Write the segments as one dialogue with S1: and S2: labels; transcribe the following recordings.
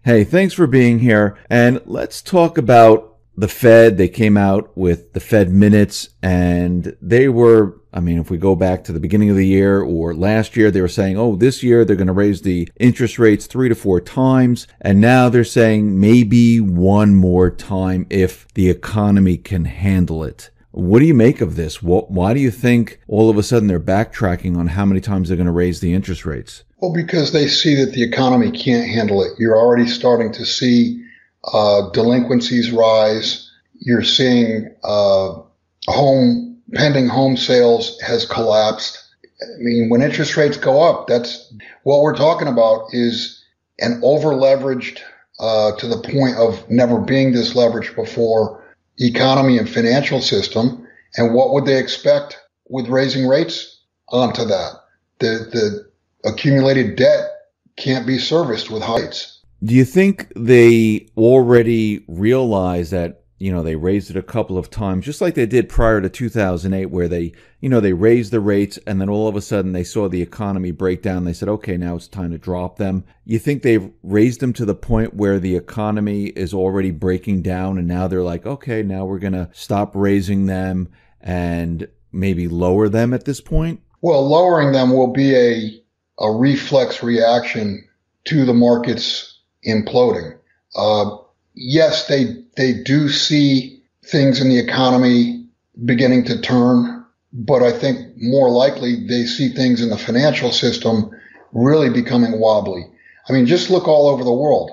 S1: Hey, thanks for being here. And let's talk about the Fed. They came out with the Fed minutes, and they were, if we go back to the beginning of the year or last year, they were saying, oh, this year they're going to raise the interest rates 3 to 4 times. And now they're saying maybe one more time if the economy can handle it. What do you make of this? Why do you think all of a sudden they're backtracking on how many times they're going to raise the interest rates?
S2: Well, because they see that the economy can't handle it. You're already starting to see delinquencies rise. You're seeing pending home sales has collapsed. When interest rates go up, that's what we're talking about, is an over-leveraged to the point of never being this leveraged before economy and financial system. And what would they expect with raising rates onto that? The accumulated debt can't be serviced with heights.
S1: Do you think they already realize that, they raised it a couple of times, just like they did prior to 2008, where they raised the rates and then all of a sudden they saw the economy break down. They said, okay, now it's time to drop them. You think they've raised them to the point where the economy is already breaking down and now they're like, okay, now we're going to stop raising them and maybe lower them at this point?
S2: Well, lowering them will be a reflex reaction to the markets imploding. Yes, they do see things in the economy beginning to turn, but I think more likely they see things in the financial system really becoming wobbly. Just look all over the world.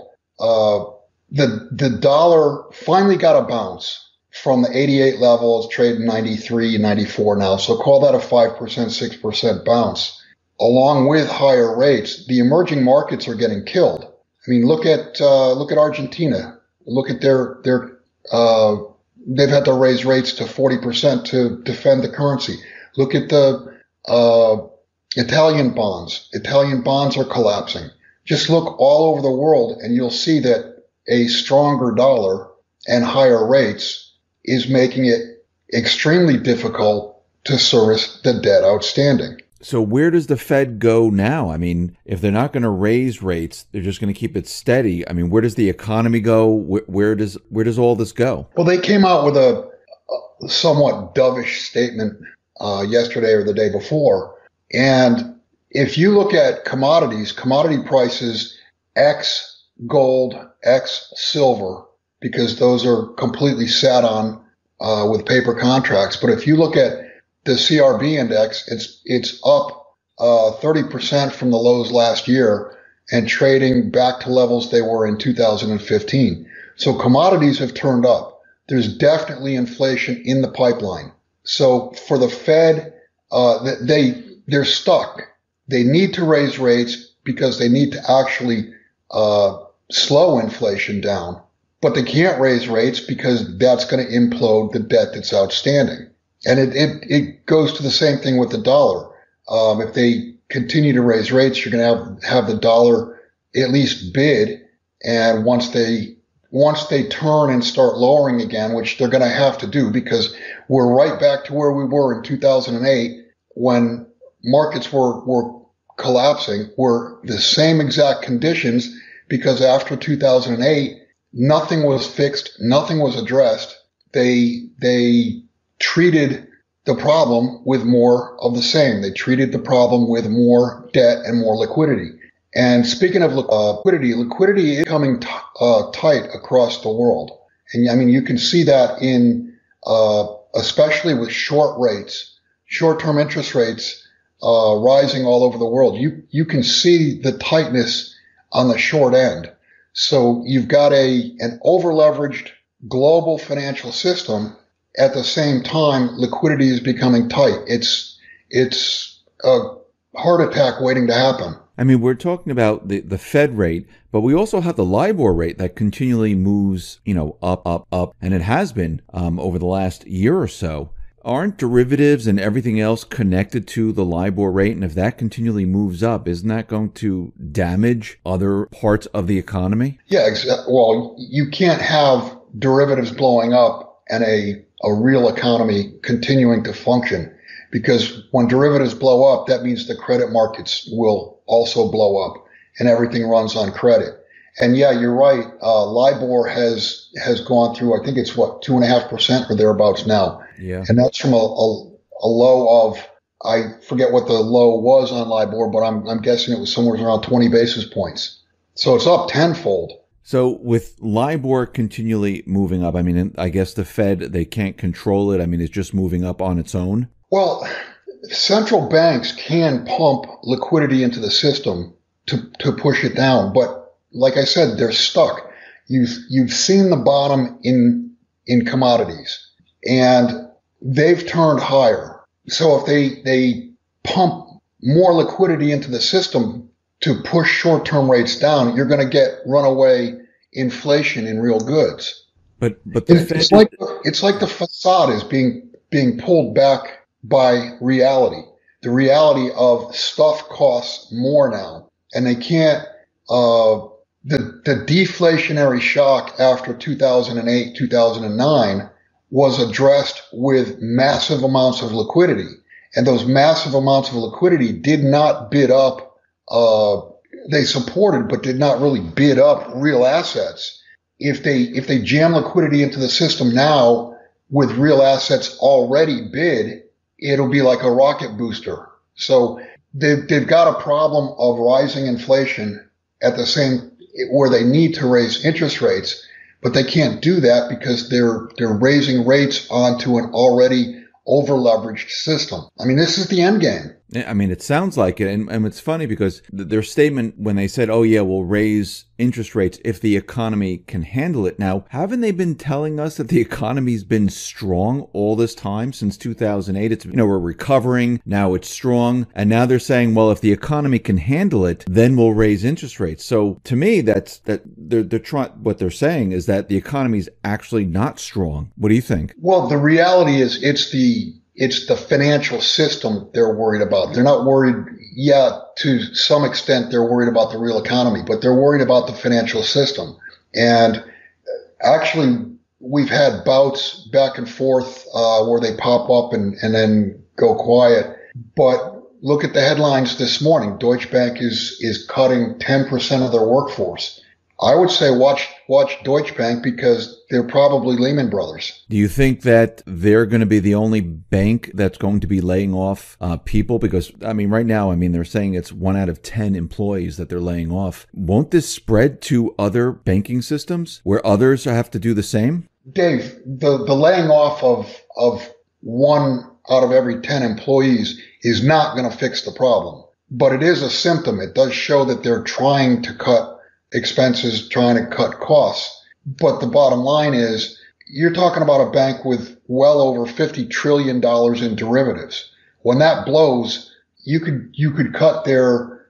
S2: The dollar finally got a bounce from the 88 level. It's trading 93, 94 now. So call that a 5%, 6% bounce. Along with higher rates, the emerging markets are getting killed. Look at Argentina. Look at they've had to raise rates to 40% to defend the currency. Look at the Italian bonds. Italian bonds are collapsing. Just look all over the world and you'll see that a stronger dollar and higher rates is making it extremely difficult to service the debt outstanding.
S1: So where does the Fed go now? If they're not going to raise rates, they're just going to keep it steady. Where does the economy go? Where does all this go?
S2: Well, they came out with a somewhat dovish statement yesterday or the day before. And if you look at commodity prices, ex gold, ex silver, because those are completely sat on with paper contracts. But if you look at the CRB index, it's up 30% from the lows last year and trading back to levels they were in 2015. So commodities have turned up. There's definitely inflation in the pipeline. So for the Fed, they're stuck. They need to raise rates because they need to actually slow inflation down. But they can't raise rates because that's going to implode the debt that's outstanding. And it goes to the same thing with the dollar. If they continue to raise rates, you're going to have the dollar at least bid. And once they turn and start lowering again, which they're going to have to do because we're right back to where we were in 2008 when markets were collapsing, were the same exact conditions because after 2008, nothing was fixed, nothing was addressed. They treated the problem with more of the same. They treated the problem with more debt and more liquidity. And speaking of liquidity is becoming tight across the world. And you can see that in, especially with short-term interest rates, rising all over the world. You can see the tightness on the short end. So you've got an over-leveraged global financial system. At the same time, liquidity is becoming tight. It's a heart attack waiting to happen.
S1: We're talking about the Fed rate, but we also have the LIBOR rate that continually moves, up, and it has been over the last year or so. Aren't derivatives and everything else connected to the LIBOR rate? And if that continually moves up, isn't that going to damage other parts of the economy?
S2: Yeah, well, you can't have derivatives blowing up and a real economy continuing to function, because when derivatives blow up, that means the credit markets will also blow up and everything runs on credit. And yeah, you're right. LIBOR has gone through, I think it's what, 2.5% or thereabouts now.
S1: Yeah.
S2: And that's from a low of, I forget what the low was on LIBOR, but I'm guessing it was somewhere around 20 basis points. So it's up tenfold.
S1: So with LIBOR continually moving up, I mean, I guess the Fed, they can't control it. I mean, it's just moving up on its own.
S2: Well, central banks can pump liquidity into the system to push it down, but like I said, they're stuck. You've seen the bottom in commodities, and they've turned higher. So if they pump more liquidity into the system to push short-term rates down, you're going to get runaway inflation in real goods.
S1: But the Fed,
S2: it's like the facade is being pulled back by reality. The reality of stuff costs more now, and they can't. The deflationary shock after 2008, 2009 was addressed with massive amounts of liquidity, and those massive amounts of liquidity did not bid up. They supported, but did not really bid up real assets. If they jam liquidity into the system now with real assets already bid, it'll be like a rocket booster. So they've got a problem of rising inflation at the same where they need to raise interest rates, but they can't do that because they're raising rates onto an already over-leveraged system. I mean, this is the end game.
S1: I mean, it sounds like it. And it's funny because their statement when they said, oh, yeah, we'll raise interest rates if the economy can handle it. Now, haven't they been telling us that the economy's been strong all this time since 2008? It's, we're recovering. Now it's strong. And now they're saying, well, if the economy can handle it, then we'll raise interest rates. So to me, that they're trying, what they're saying is that the economy's actually not strong. What do you think?
S2: Well, the reality is it's the financial system they're worried about. They're not worried, to some extent they're worried about the real economy, but they're worried about the financial system. And actually, we've had bouts back and forth where they pop up and then go quiet. But look at the headlines this morning. Deutsche Bank is cutting 10% of their workforce. I would say watch Deutsche Bank because they're probably Lehman Brothers.
S1: Do you think that they're going to be the only bank that's going to be laying off people? Because, I mean, right now, they're saying it's 1 out of 10 employees that they're laying off. Won't this spread to other banking systems where others have to do the same?
S2: Dave, the laying off of 1 out of every 10 employees is not going to fix the problem. But it is a symptom. It does show that they're trying to cut expenses, trying to cut costs. But the bottom line is you're talking about a bank with well over $50 trillion in derivatives. When that blows, you could cut their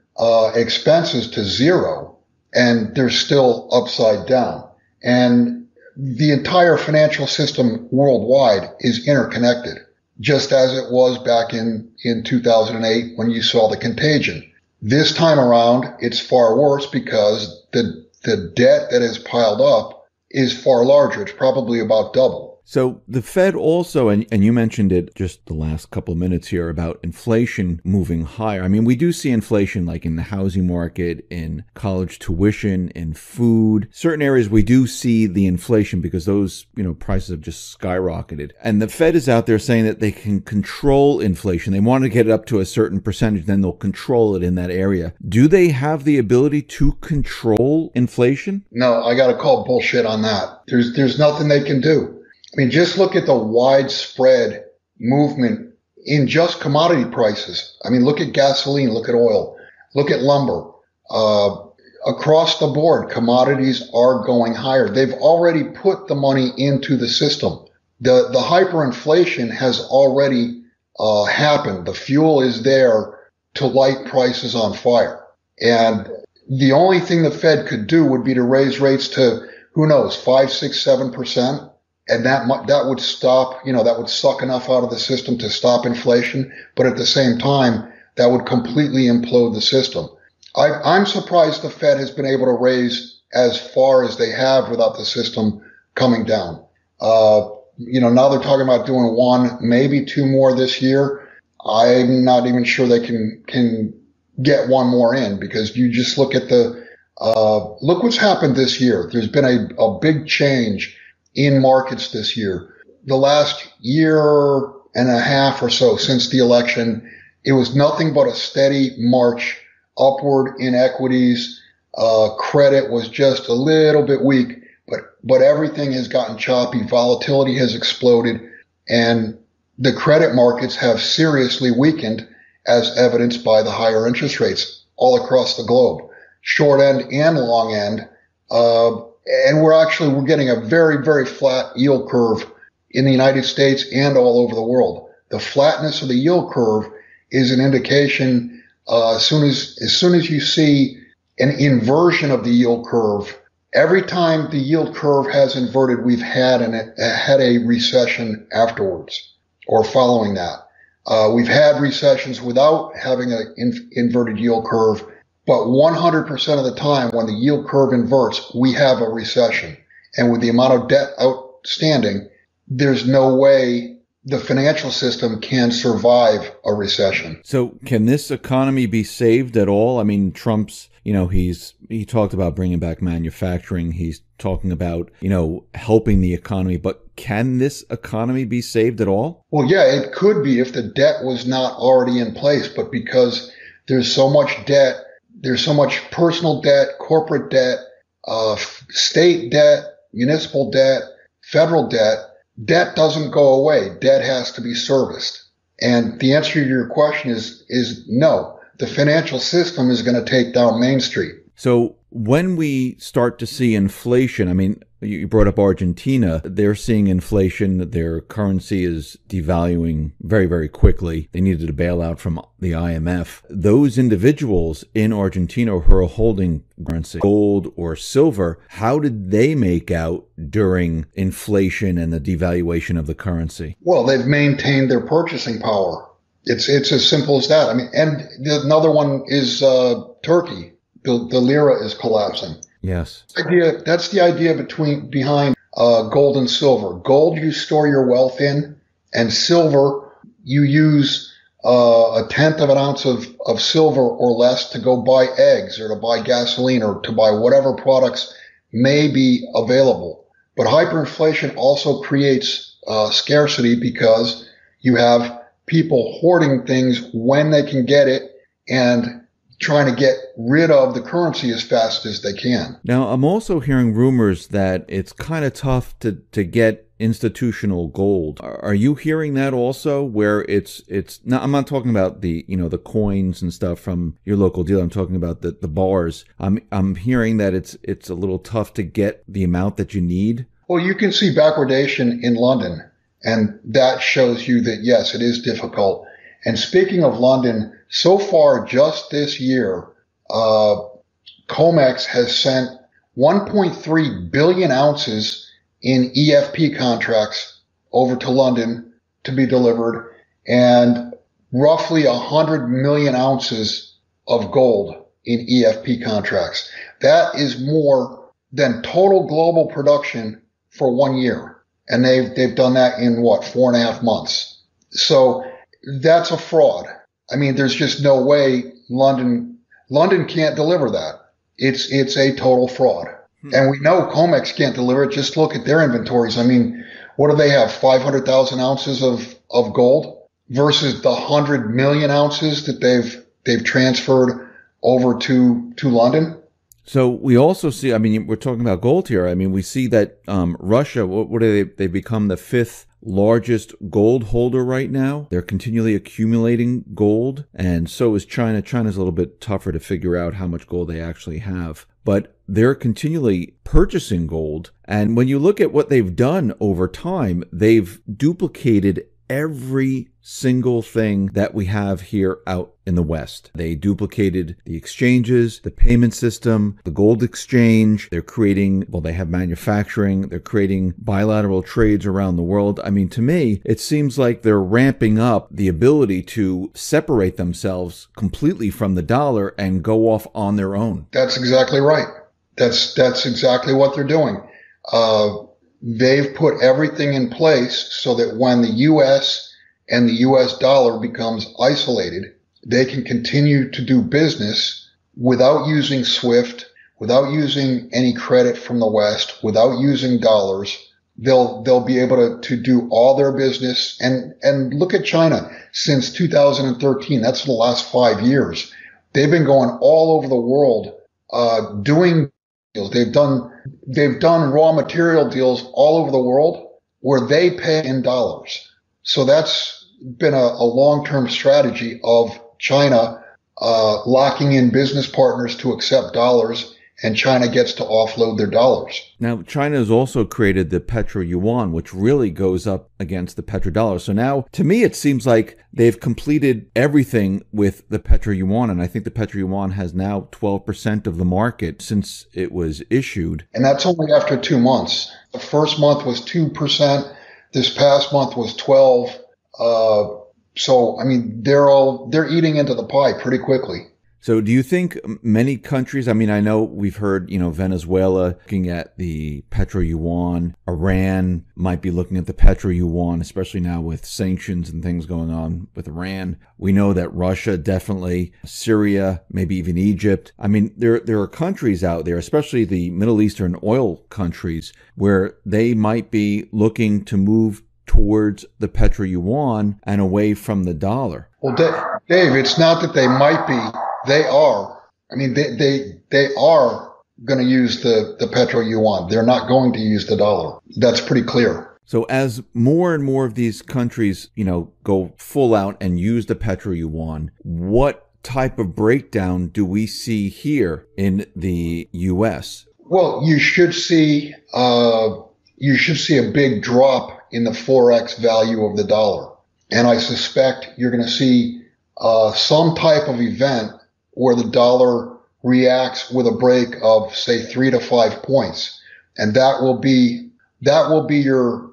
S2: expenses to zero and they're still upside down. And the entire financial system worldwide is interconnected, just as it was back in 2008 when you saw the contagion. This time around, it's far worse because the debt that is piled up is far larger. It's probably about double.
S1: So the Fed also, and you mentioned it just the last couple of minutes here about inflation moving higher. I mean, we do see inflation like in the housing market, in college tuition, in food. Certain areas we do see the inflation because those, prices have just skyrocketed. And the Fed is out there saying that they can control inflation. They want to get it up to a certain percentage, then they'll control it in that area. Do they have the ability to control inflation?
S2: No, I got to call bullshit on that. There's nothing they can do. I mean, just look at the widespread movement in just commodity prices. I mean, look at gasoline, look at oil, look at lumber. Across the board, commodities are going higher. They've already put the money into the system. The hyperinflation has already happened. The fuel is there to light prices on fire. And the only thing the Fed could do would be to raise rates to, who knows, 5, 6, 7%. And that would stop, that would suck enough out of the system to stop inflation. But at the same time, that would completely implode the system. I'm surprised the Fed has been able to raise as far as they have without the system coming down. Now they're talking about doing 1, maybe 2 more this year. I'm not even sure they can get 1 more in because you just look at the Look what's happened this year. There's been a big change in markets this year. The last year and a half or so since the election, it was nothing but a steady march upward in equities. Credit was just a little bit weak, but everything has gotten choppy. Volatility has exploded, and the credit markets have seriously weakened, as evidenced by the higher interest rates all across the globe, short end and long end. And we're getting a very, very flat yield curve in the United States and all over the world. The flatness of the yield curve is an indication, as soon as you see an inversion of the yield curve, every time the yield curve has inverted, we've had a recession afterwards or following that. We've had recessions without having an inverted yield curve, but 100% of the time when the yield curve inverts, we have a recession. And with the amount of debt outstanding, there's no way the financial system can survive a recession.
S1: So can this economy be saved at all? I mean, Trump's, he talked about bringing back manufacturing. He's talking about, helping the economy. But can this economy be saved at all?
S2: Well, yeah, it could be if the debt was not already in place. But because there's so much debt, there's so much personal debt, corporate debt, state debt, municipal debt, federal debt, debt doesn't go away. Debt has to be serviced. And the answer to your question is no. The financial system is going to take down Main Street.
S1: So when we start to see inflation, I mean, you brought up Argentina, they're seeing inflation. Their currency is devaluing very, very quickly. They needed a bailout from the IMF. Those individuals in Argentina who are holding currency, gold or silver, how did they make out during inflation and the devaluation of the currency?
S2: Well, they've maintained their purchasing power. It's as simple as that. I mean, and another one is Turkey. The lira is collapsing.
S1: Yes.
S2: That's the idea behind gold and silver. Gold you store your wealth in, and silver you use a tenth of an ounce of silver or less to go buy eggs or to buy gasoline or to buy whatever products may be available. But hyperinflation also creates scarcity because you have people hoarding things when they can get it and trying to get rid of the currency as fast as they can.
S1: Now, I'm also hearing rumors that it's kind of tough to get institutional gold. Are you hearing that also, where it's not, I'm not talking about the, the coins and stuff from your local dealer. I'm talking about the bars. I'm hearing that it's a little tough to get the amount that you need.
S2: Well, you can see backwardation in London, and that shows you that, yes, it is difficult. And speaking of London, so far just this year, COMEX has sent 1.3 billion ounces in EFP contracts over to London to be delivered, and roughly 100 million ounces of gold in EFP contracts. That is more than total global production for 1 year. And they've done that in 4.5 months. So that's a fraud. I mean, there's just no way London can't deliver that. It's a total fraud. And we know COMEX can't deliver it. Just look at their inventories. I mean, what do they have? 500,000 ounces of gold versus the 100 million ounces that they've transferred over to London.
S1: So we also see, I mean, we're talking about gold here. I mean, we see that Russia, what are they? They've become the 5th largest gold holder right now. They're continually accumulating gold, and so is China. China's a little bit tougher to figure out how much gold they actually have, but they're continually purchasing gold. And when you look at what they've done over time, they've duplicated every single thing that we have here out in the West. They duplicated the exchanges, the payment system, the gold exchange. They're creating, they have manufacturing. They're creating bilateral trades around the world. I mean, to me, it seems like they're ramping up the ability to separate themselves completely from the dollar and go off on their own.
S2: That's exactly right. That's exactly what they're doing. They've put everything in place so that when the U.S. and the U.S. dollar becomes isolated, they can continue to do business without using SWIFT, without using any credit from the West, without using dollars. They'll be able to do all their business. And look at China since 2013. That's the last 5 years. They've been going all over the world, doing deals. They've done raw material deals all over the world where they pay in dollars. So that's been a long-term strategy of China, locking in business partners to accept dollars, and China gets to offload their dollars.
S1: Now, China has also created the petro-yuan, which really goes up against the petrodollar. So now, to me, it seems like they've completed everything with the petro-yuan, and I think the petro-yuan has now 12% of the market since it was issued.
S2: And that's only after 2 months. The first month was 2%. This past month was 12. So, I mean, they're eating into the pie pretty quickly.
S1: So do you think many countries, I mean, I know we've heard, Venezuela looking at the petro-yuan, Iran might be looking at the petro-yuan, especially now with sanctions and things going on with Iran. We know that Russia, definitely, Syria, maybe even Egypt. I mean, there are countries out there, especially the Middle Eastern oil countries, where they might be looking to move towards the petro-yuan and away from the dollar.
S2: Well, Dave, it's not that they might be. They are. I mean, they are going to use the petro-yuan. They're not going to use the dollar. That's pretty clear.
S1: So as more and more of these countries, go full out and use the petro-yuan, what type of breakdown do we see here in the U.S.?
S2: Well, you should see a big drop in the forex value of the dollar, and I suspect you're going to see some type of event where the dollar reacts with a break of, say, 3 to 5 points. And that will be your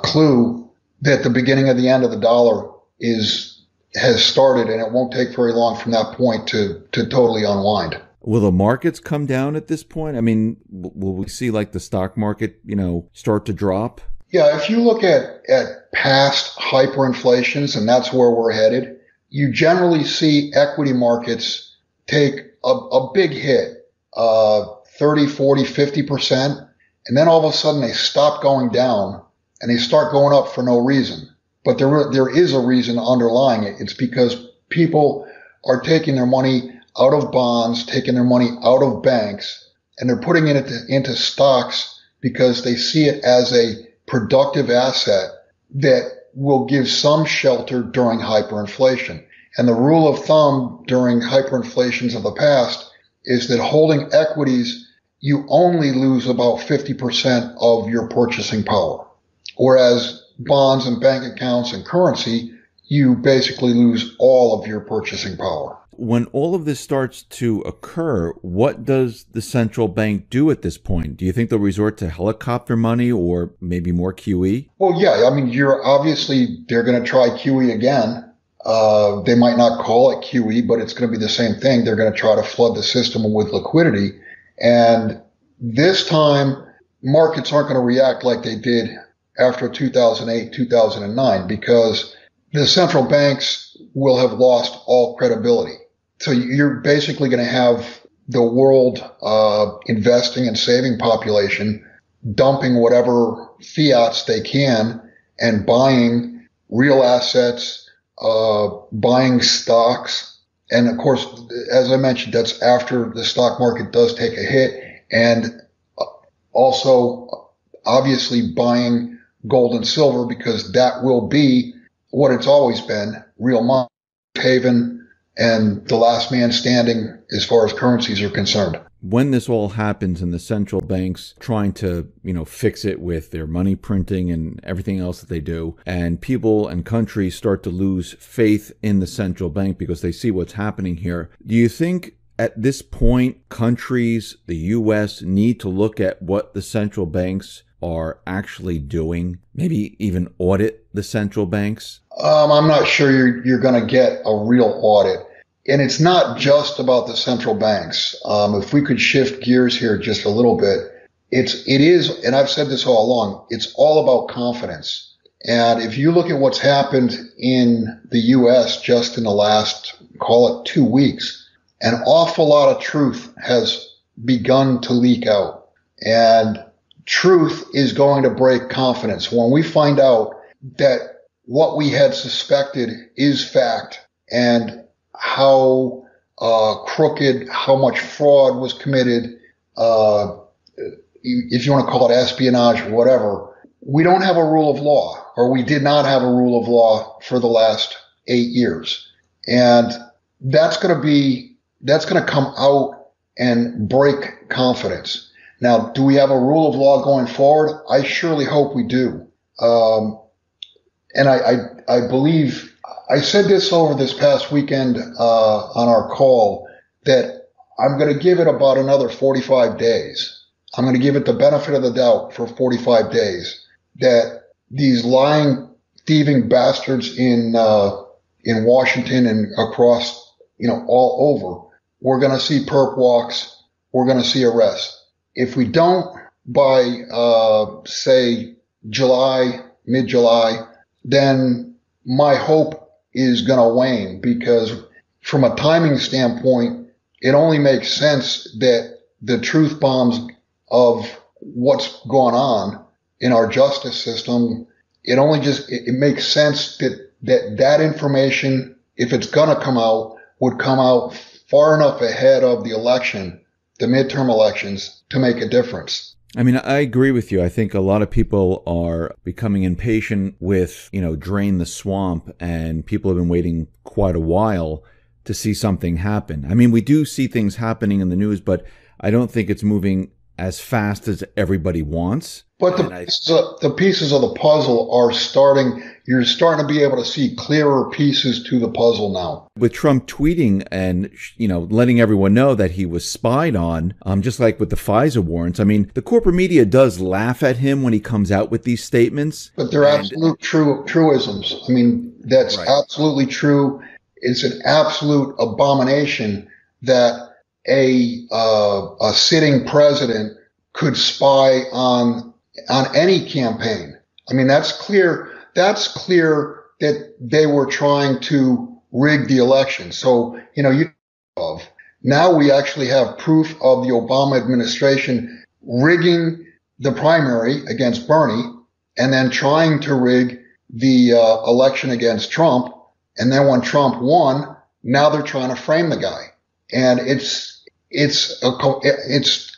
S2: clue that the beginning of the end of the dollar has started, and it won't take very long from that point to totally unwind.
S1: Will the markets come down at this point? I mean, will we see like the stock market, start to drop?
S2: Yeah, if you look at past hyperinflations, and that's where we're headed, you generally see equity markets take a big hit, 30, 40, 50%, and then all of a sudden they stop going down and they start going up for no reason. But there is a reason underlying it. It's because people are taking their money out of bonds, taking their money out of banks, and they're putting it into stocks because they see it as a productive asset that will give some shelter during hyperinflation. And the rule of thumb during hyperinflations of the past is that holding equities, you only lose about 50% of your purchasing power. Whereas bonds and bank accounts and currency, you basically lose all of your purchasing power.
S1: When all of this starts to occur, what does the central bank do at this point? Do you think they'll resort to helicopter money or maybe more QE?
S2: Well, yeah. I mean, they're going to try QE again. They might not call it QE, but it's going to be the same thing. They're going to try to flood the system with liquidity. And this time, markets aren't going to react like they did after 2008, 2009, because the central banks will have lost all credibility. So you're basically going to have the world investing and saving population dumping whatever fiats they can and buying real assets, buying stocks. And of course, as I mentioned, that's after the stock market does take a hit, and also obviously buying gold and silver, because that will be what it's always been, real money, haven, and the last man standing as far as currencies are concerned.
S1: When this all happens and the central banks trying to, fix it with their money printing and everything else that they do, and people and countries start to lose faith in the central bank because they see what's happening here, do you think at this point countries, the U.S., need to look at what the central banks are actually doing, maybe even audit the central banks?
S2: I'm not sure you're going to get a real audit. And it's not just about the central banks. If we could shift gears here just a little bit, it is, and I've said this all along, it's all about confidence. And if you look at what's happened in the U.S. just in the last, call it 2 weeks, an awful lot of truth has begun to leak out. And truth is going to break confidence. When we find out that what we had suspected is fact and how crooked, how much fraud was committed, if you want to call it espionage or whatever, we don't have a rule of law, or we did not have a rule of law for the last 8 years. And that's going to come out and break confidence. Now, do we have a rule of law going forward? I surely hope we do. And I believe I said this over this past weekend on our call, that I'm going to give it about another 45 days. I'm going to give it the benefit of the doubt for 45 days that these lying, thieving bastards in Washington and across, all over, we're going to see perp walks. We're going to see arrests. If we don't by, say, July, mid-July, then my hope is going to wane, because from a timing standpoint, it only makes sense that the truth bombs of what's going on in our justice system, it makes sense that information, if it's going to come out, would come out far enough ahead of the election, the midterm elections, to make a difference.
S1: I mean, I agree with you. I think a lot of people are becoming impatient with, drain the swamp, and people have been waiting quite a while to see something happen. I mean, we do see things happening in the news, but I don't think it's moving as fast as everybody wants.
S2: But the pieces of the puzzle are you're starting to be able to see clearer pieces to the puzzle now.
S1: With Trump tweeting and, letting everyone know that he was spied on, just like with the FISA warrants. I mean, the corporate media does laugh at him when he comes out with these statements.
S2: But they're absolute truisms. I mean, that's right. Absolutely true. It's an absolute abomination that a sitting president could spy on any campaign. I mean, that's clear. That's clear that they were trying to rig the election. So, now we actually have proof of the Obama administration rigging the primary against Bernie, and then trying to rig the election against Trump. And then when Trump won, now they're trying to frame the guy. And it's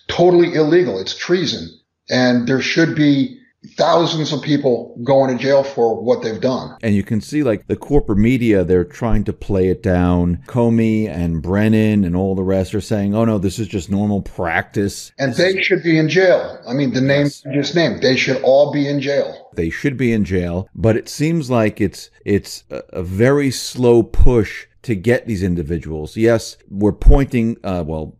S2: totally illegal. It's treason. And there should be thousands of people going to jail for what they've done.
S1: And you can see, like, the corporate media, they're trying to play it down. Comey and Brennan and all the rest are saying, oh, no, this is just normal practice.
S2: And they should be in jail. I mean, the names you just named, they should all be in jail.
S1: They should be in jail. But it seems like it's a very slow push to get these individuals. Yes, we're pointing,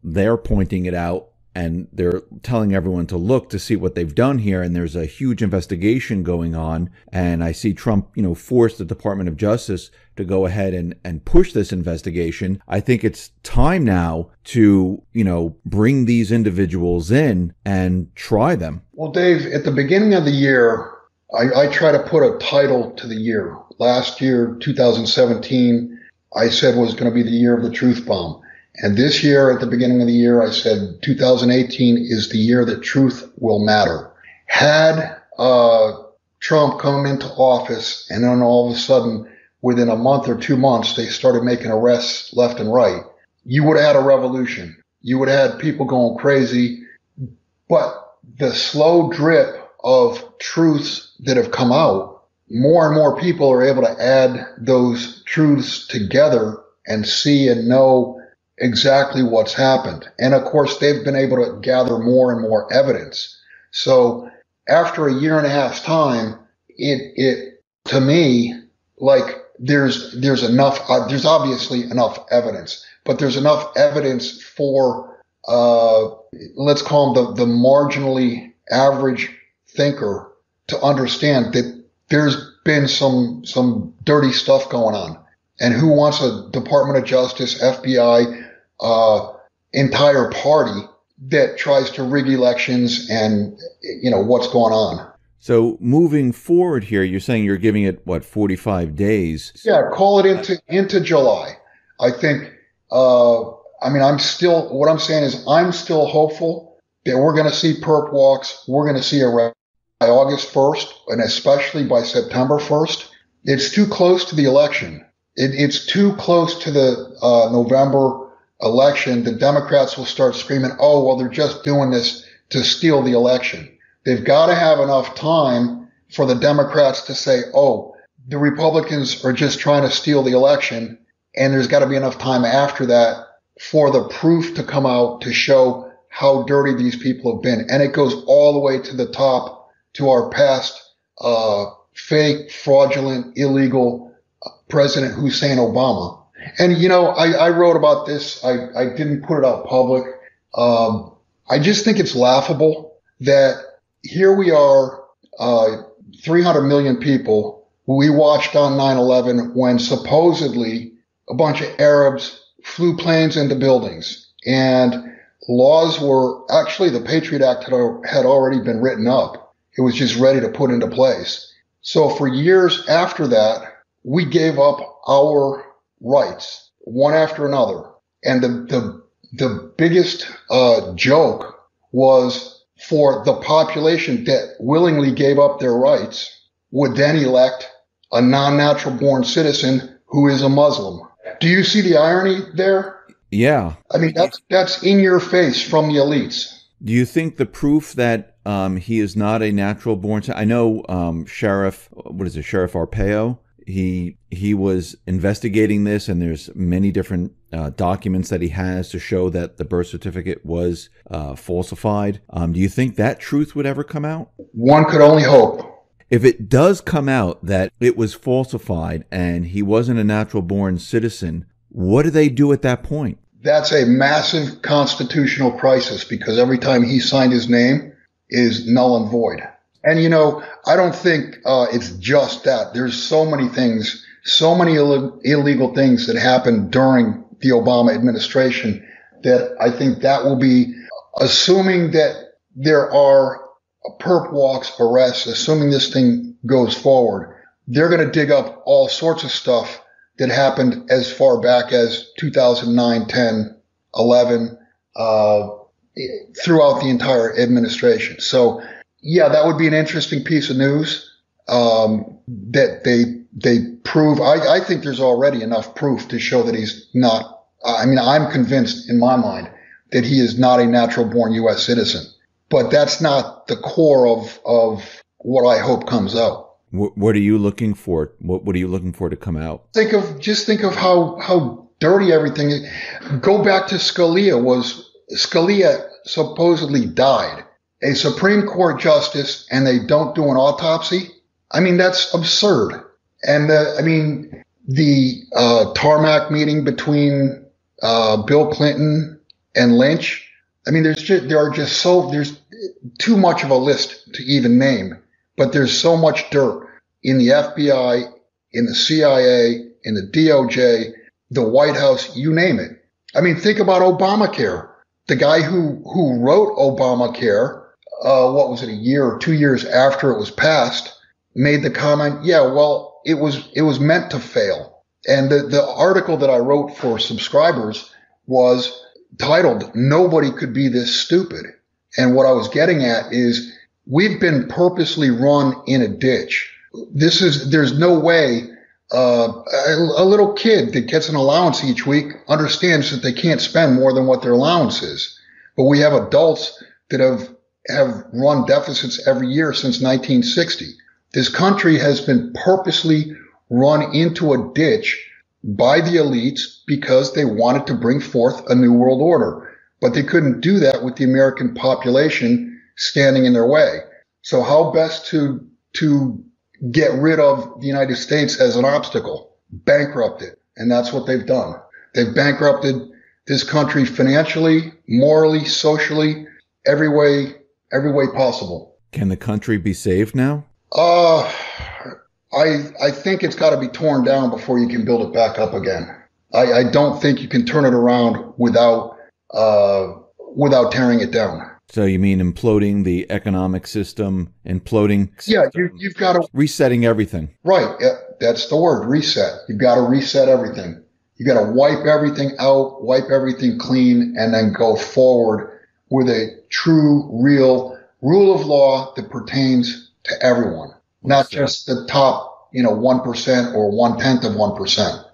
S1: they're pointing it out, and they're telling everyone to look to see what they've done here. And there's a huge investigation going on. And I see Trump, force the Department of Justice to go ahead and push this investigation. I think it's time now to, bring these individuals in and try them.
S2: Well, Dave, at the beginning of the year, I try to put a title to the year. Last year, 2017, I said was going to be the year of the truth bomb. And this year, at the beginning of the year, I said 2018 is the year that truth will matter. Had Trump come into office and then all of a sudden, within a month or 2 months, they started making arrests left and right, you would have had a revolution. You would have had people going crazy. But the slow drip of truths that have come out, more and more people are able to add those truths together and see and know exactly what's happened. And of course, they've been able to gather more and more evidence. So after a year and a half's time, it to me, like there's enough, there's obviously enough evidence, but there's enough evidence for, let's call them the marginally average thinker to understand that there's been some dirty stuff going on. And who wants a Department of Justice, FBI, entire party that tries to rig elections and, what's going on?
S1: So moving forward here, you're saying you're giving it, 45 days?
S2: Yeah, call it into July. I think I mean, what I'm saying is I'm still hopeful that we're going to see perp walks. We're going to see arrests by August 1st, and especially by September 1st. It's too close to the election. It's too close to the November election. The Democrats will start screaming, oh, well, they're just doing this to steal the election. They've got to have enough time for the Democrats to say, oh, the Republicans are just trying to steal the election. And there's got to be enough time after that for the proof to come out to show how dirty these people have been. And it goes all the way to the top to our past fake, fraudulent, illegal President Hussein Obama. And, you know, I wrote about this. I didn't put it out public. I just think it's laughable that here we are, 300 million people who we watched on 9/11 when supposedly a bunch of Arabs flew planes into buildings, and laws were actually, the Patriot Act had already been written up. It was just ready to put into place. So for years after that, we gave up our rights one after another. And the biggest joke was for the population that willingly gave up their rights would then elect a non-natural born citizen who is a Muslim. Do you see the irony there?
S1: Yeah.
S2: I mean, that's in your face from the elites.
S1: Do you think the proof that he is not a natural born? I know Sheriff Arpaio. He was investigating this, and there's many different documents that he has to show that the birth certificate was falsified. Do you think that truth would ever come out?
S2: One could only hope.
S1: If it does come out that it was falsified and he wasn't a natural born citizen, what do they do at that point?
S2: That's a massive constitutional crisis, because every time he signed his name is null and void. And, you know, I don't think it's just that. There's so many things, so many illegal things that happened during the Obama administration that I think that will be, assuming that there are perp walks, arrests, assuming this thing goes forward, they're going to dig up all sorts of stuff that happened as far back as 2009, 10, 11, throughout the entire administration. So, yeah, that would be an interesting piece of news that they prove. I think there's already enough proof to show that he's not. I mean, I'm convinced in my mind that he is not a natural born U.S. citizen. But that's not the core of what I hope comes out.
S1: What are you looking for? What are you looking for to come out?
S2: Think of how dirty everything is. Go back to Scalia. Scalia supposedly died, a Supreme Court justice, and they don't do an autopsy? I mean, that's absurd. And the tarmac meeting between Bill Clinton and Lynch. I mean, there's too much of a list to even name, but there's so much dirt in the FBI, in the CIA, in the DOJ, the White House, you name it. I mean, think about Obamacare. The guy who wrote Obamacare, what was it, a year or 2 years after it was passed, made the comment, yeah, well, it was meant to fail. And the article that I wrote for subscribers was titled, "Nobody Could Be This Stupid." And what I was getting at is we've been purposely run in a ditch. There's no way a little kid that gets an allowance each week understands that they can't spend more than what their allowance is. But we have adults that have run deficits every year since 1960. This country has been purposely run into a ditch by the elites because they wanted to bring forth a new world order. But they couldn't do that with the American population standing in their way. So how best to get rid of the United States as an obstacle? Bankrupt it. And that's what they've done. They've bankrupted this country financially, morally, socially, every way possible.
S1: Can the country be saved now?
S2: I think it's got to be torn down before you can build it back up again. I don't think you can turn it around without tearing it down.
S1: So you mean imploding the economic system,
S2: Yeah, you've got to
S1: resetting everything.
S2: Right. Yeah, that's the word, reset. You've got to reset everything. You got to wipe everything out, wipe everything clean, and then go forward with a true, real rule of law that pertains to everyone, not just the top, 1% or 1/10 of 1%.